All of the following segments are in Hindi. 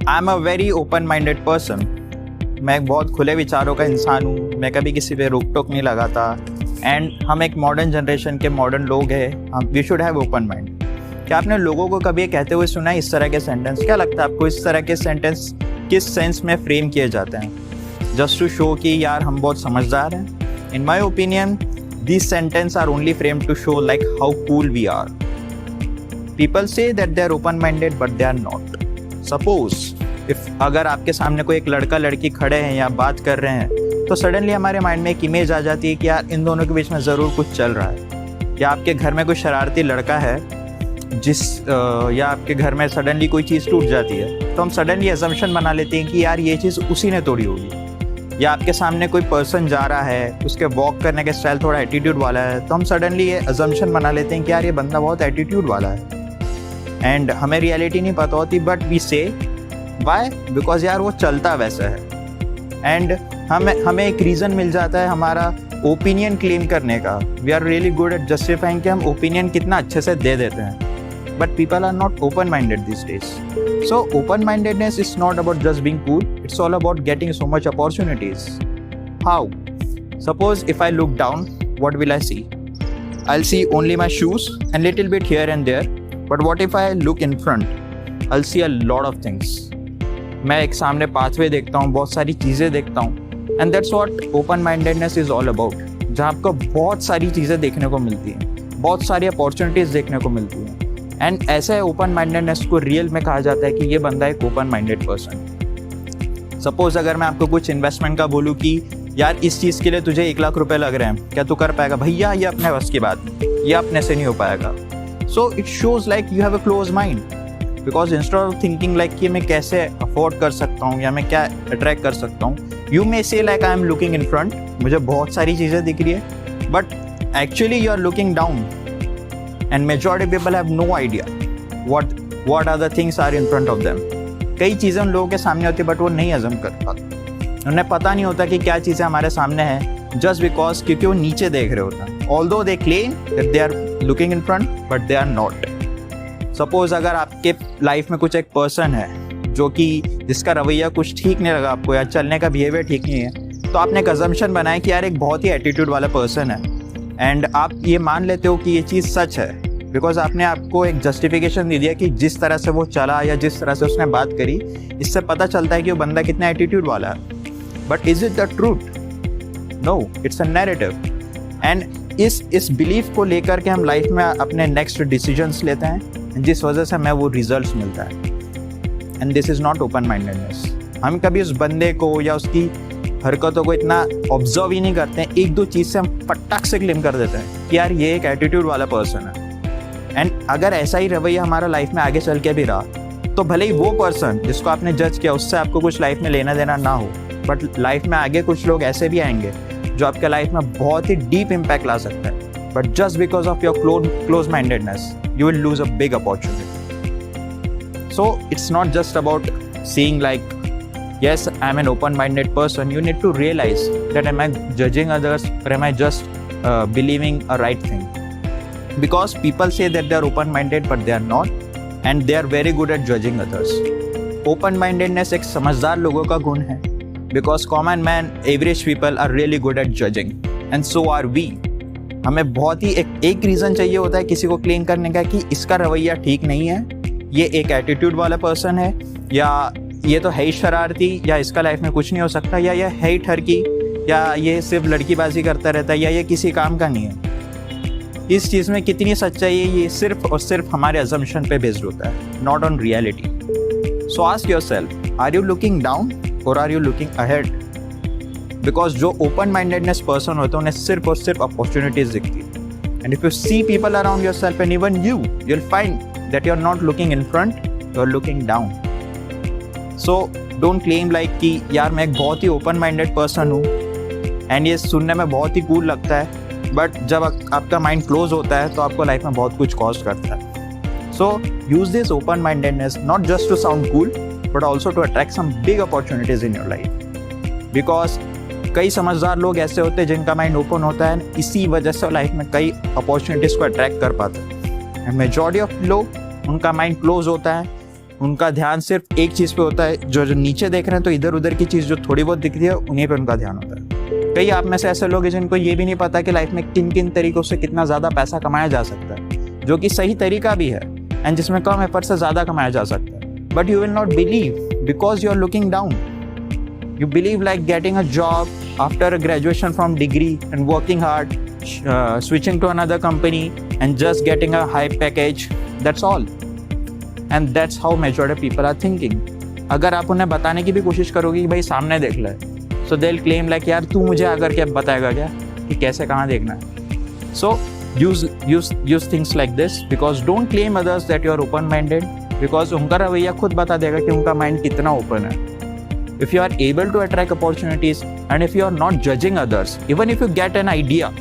I am a very open minded person. मैं एक बहुत खुले विचारों का इंसान हूँ। मैं कभी किसी पे रोक टोक नहीं लगाता। एंड हम एक मॉडर्न जनरेशन के मॉडर्न लोग हैं। हम we should have open mind. क्या आपने लोगों को कभी ये कहते हुए सुना है इस तरह के सेंटेंस? क्या लगता है आपको इस तरह के सेंटेंस किस सेंस में फ्रेम किए जाते हैं? जस्ट टू शो कि यार हम बहुत समझदार हैं। In my opinion these sentences are only framed to show like how cool we are. People say that they are open-minded but they are not. Suppose if अगर आपके सामने कोई एक लड़का लड़की खड़े हैं या बात कर रहे हैं तो सडनली हमारे माइंड में एक इमेज आ जाती है कि यार इन दोनों के बीच में ज़रूर कुछ चल रहा है। या आपके घर में कोई शरारती लड़का है या आपके घर में सडनली कोई चीज़ टूट जाती है तो हम सडनली अजम्पशन बना लेते हैं कि यार ये चीज़ उसी ने तोड़ी होगी। या आपके सामने कोई पर्सन जा रहा है, उसके वॉक करने के स्टाइल थोड़ा एटीट्यूड वाला है तो हम सडनली ये अजम्पशन बना लेते हैं कि यार ये बंदा बहुत एटीट्यूड वाला है। एंड हमें रियलिटी नहीं पता होती बट वी से वाई बिकॉज यार वो चलता वैसा है। एंड हमें एक रीज़न मिल जाता है हमारा ओपिनियन क्लेम करने का। We are really good at justifying कि हम ओपिनियन कितना अच्छे से दे देते हैं। But people are not open-minded these days. So open-mindedness is not about just being cool. It's all about getting so much opportunities. How? Suppose if I look down, what will I see? I'll see only my shoes and little bit here and there. But what if I look in front? I'll see a lot of things. मैं एक सामने pathway देखता हूँ, बहुत सारी चीज़ें देखता हूँ. And that's what open-mindedness is all about. जहाँ आपको बहुत सारी चीज़ें देखने को मिलती हैं, बहुत सारी opportunities देखने को मिलती हैं. एंड ऐसे ओपन माइंडेडनेस को रियल में कहा जाता है कि ये बंदा एक ओपन माइंडेड पर्सन। सपोज अगर मैं आपको कुछ इन्वेस्टमेंट का बोलूँ कि यार इस चीज़ के लिए तुझे 1 लाख रुपए लग रहे हैं, क्या तू कर पाएगा? भैया ये अपने बस की बात, ये अपने से नहीं हो पाएगा। So it shows like you have a close mind because instead of thinking like कि मैं कैसे अफोर्ड कर सकता हूँ या मैं क्या अट्रैक्ट कर सकता हूँ, you may say like I am looking in front, मुझे बहुत सारी चीज़ें दिख रही है but actually you are looking down. And majority people have no idea what other things are in front of them. कई चीज़ें उन लोगों के सामने होती है बट वो नहीं अज़म कर पाते। उन्हें पता नहीं होता कि क्या चीज़ें हमारे सामने हैं जस्ट बिकॉज क्योंकि वो नीचे देख रहे होते हैं। Although they claim that they are looking in front but they are not. Suppose अगर आपके लाइफ में कुछ एक पर्सन है जो कि जिसका रवैया कुछ ठीक नहीं लगा आपको या चलने का बिहेवियर ठीक नहीं है तो आपने एक अजम्पशन बनाया कि यार एक बहुत ही एटीट्यूड वाला पर्सन है एंड आप ये मान लेते हो कि ये चीज़ सच है बिकॉज आपने आपको एक जस्टिफिकेशन दे दिया कि जिस तरह से वो चला या जिस तरह से उसने बात करी इससे पता चलता है कि वो बंदा कितना एटीट्यूड वाला है। But is it the truth? No, it's a narrative. And इस बिलीफ को लेकर के हम लाइफ में अपने नेक्स्ट डिसीजंस लेते हैं जिस वजह से हमें वो रिजल्ट्स मिलता है। And this is not open mindedness. हम कभी उस बंदे को या उसकी हरकतों को इतना ऑब्जर्व ही नहीं करते हैं, एक दो चीज़ से हम फटाक से क्लेम कर देते हैं कि यार ये एक एटीट्यूड वाला पर्सन है। एंड अगर ऐसा ही रवैया हमारा लाइफ में आगे चल के भी रहा तो भले ही वो पर्सन जिसको आपने जज किया उससे आपको कुछ लाइफ में लेना देना ना हो बट लाइफ में आगे कुछ लोग ऐसे भी आएंगे जो आपके लाइफ में बहुत ही डीप इम्पैक्ट ला सकता है but just because of your close mindedness you will lose a big opportunity. So it's not just about seeing like yes, I'm an open-minded person. You need to realize that am I judging others or am I just believing a right thing? Because people say that they are open-minded but they are not and they are very good at judging others. Open-mindedness एक समझदार लोगों का गुण है because common man, average people are really good at judging and so are we. हमें बहुत ही एक रीज़न चाहिए होता है किसी को क्लेम करने का कि इसका रवैया ठीक नहीं है, ये एक एटीट्यूड वाला पर्सन है या ये तो है ही शरारती या इसका लाइफ में कुछ नहीं हो सकता या ये है ही ठरकी या ये सिर्फ लड़कीबाजी करता रहता है या ये किसी काम का नहीं है। इस चीज़ में कितनी सच्चाई है ये सिर्फ और सिर्फ हमारे अजम्पशन पे बेस्ड होता है, not on reality. So ask yourself, are you looking down और are you looking ahead? Because जो ओपन माइंडेडनेस पर्सन होते हैं उन्हें सिर्फ और सिर्फ अपॉर्चुनिटीज दिखती है. And if you see people around yourself and even you will find that you are not looking in front, you are looking down. So don't claim like कि यार मैं एक बहुत ही ओपन माइंडेड पर्सन हूँ एंड ये सुनने में बहुत ही कूल लगता है बट जब आपका माइंड क्लोज होता है तो आपको लाइफ में बहुत कुछ कॉस्ट करता है. So use this open mindedness not just to sound cool but also to attract some big opportunities in your life because कई समझदार लोग ऐसे होते हैं जिनका माइंड ओपन होता है, इसी वजह से लाइफ में कई अपॉर्चुनिटीज़ को अट्रैक्ट कर पाते हैं. एंड मेजॉरिटी ऑफ लोग उनका माइंड क्लोज होता है उनका ध्यान सिर्फ एक चीज़ पे होता है, जो नीचे देख रहे हैं तो इधर उधर की चीज़ जो थोड़ी बहुत दिखती है उन्हीं पे उनका ध्यान होता है। कई आप में से ऐसे लोग हैं जिनको ये भी नहीं पता कि लाइफ में किन किन तरीकों से कितना ज़्यादा पैसा कमाया जा सकता है, जो कि सही तरीका भी है एंड जिसमें कम एफर्ट से ज़्यादा कमाया जा सकता है। But you will not believe because you are looking down. You believe like getting a job after a graduation from degree and working hard, switching to another company and just getting a high package. That's all. And that's how majority people are thinking. अगर आप उन्हें बताने की भी कोशिश करोगे कि भाई सामने देख ले, so they'll claim like यार तू मुझे आकर के बताएगा क्या कि कैसे कहाँ देखना है. So use things like this because don't claim others that you are open-minded because उनका रवैया खुद बता देगा कि उनका माइंड कितना ओपन है. If you are able to attract opportunities and if you are not judging others, even if you get an idea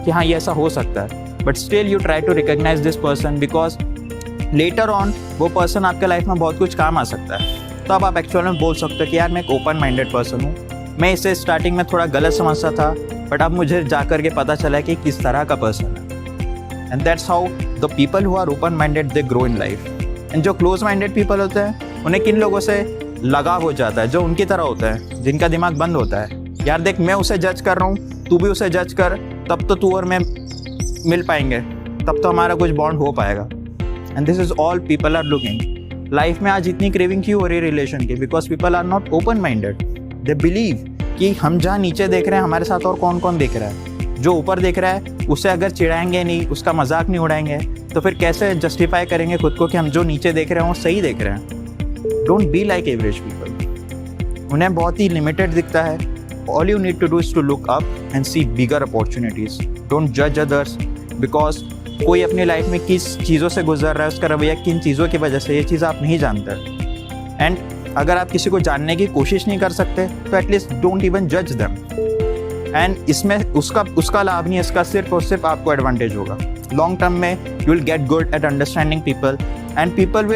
कि हाँ ये ऐसा हो सकता है, but still you try to recognize this person because later on वो person आपके लाइफ में बहुत कुछ काम आ सकता है. तो अब आप एक्चुअल में बोल सकते हो कि यार मैं एक ओपन माइंडेड पर्सन हूँ, मैं इसे स्टार्टिंग में थोड़ा गलत समझता था बट अब मुझे जाकर के पता चला कि किस तरह का पर्सन है. And that's how the people who are open minded they grow in life. And जो क्लोज माइंडेड पीपल होते हैं उन्हें किन लोगों से लगाव हो जाता है, जो उनकी तरह होता है, जिनका दिमाग बंद होता है. यार देख मैं उसे जज कर रहा हूँ, तू भी उसे जज कर, तब तो तू और मैं मिल पाएंगे, तब तो हमारा कुछ बॉन्ड हो पाएगा. And this is all people are looking. Life में आज इतनी क्रेविंग क्यों हो रही है रिलेशन की? Because people are not open minded. They believe कि हम जहाँ नीचे देख रहे हैं हमारे साथ और कौन कौन देख रहा है. जो ऊपर देख रहा है उसे अगर चिढ़ाएंगे नहीं, उसका मजाक नहीं उड़ाएंगे, तो फिर कैसे जस्टिफाई करेंगे खुद को कि हम जो नीचे देख रहे हैं वो सही देख रहे हैं. Don't be like average people. उन्हें बहुत ही लिमिटेड दिखता है. All you need to do is to look up and see bigger opportunities. Don't judge others because कोई अपनी लाइफ में किस चीज़ों से गुजर रहा है, उसका रवैया किन चीज़ों की वजह से, ये चीज़ आप नहीं जानते. एंड अगर आप किसी को जानने की कोशिश नहीं कर सकते तो एटलीस्ट डोंट इवन जज देम. एंड इसमें उसका लाभ नहीं है, इसका सिर्फ और सिर्फ आपको एडवांटेज होगा. लॉन्ग टर्म में you will get good at understanding people and people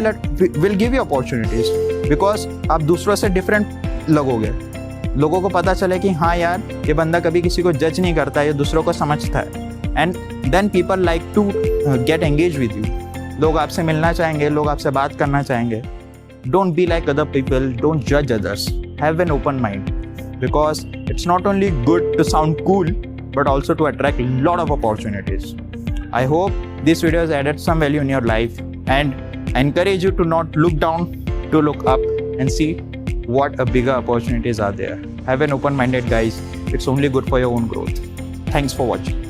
will give you opportunities because आप दूसरों से different लगोगे. लोगों को पता चले कि हाँ यार ये बंदा कभी किसी को जज नहीं करता, ये दूसरों को समझता है. and then people like to get engaged with you. लोग आपसे मिलना चाहेंगे, लोग आपसे बात करना चाहेंगे. Don't be like other people, don't judge others. Have an open mind because it's not only good to sound cool but also to attract a lot of opportunities. I hope this video has added some value in your life and I encourage you to not look down, to look up and see what a bigger opportunities are there. Have an open-minded guys. It's only good for your own growth. Thanks for watching.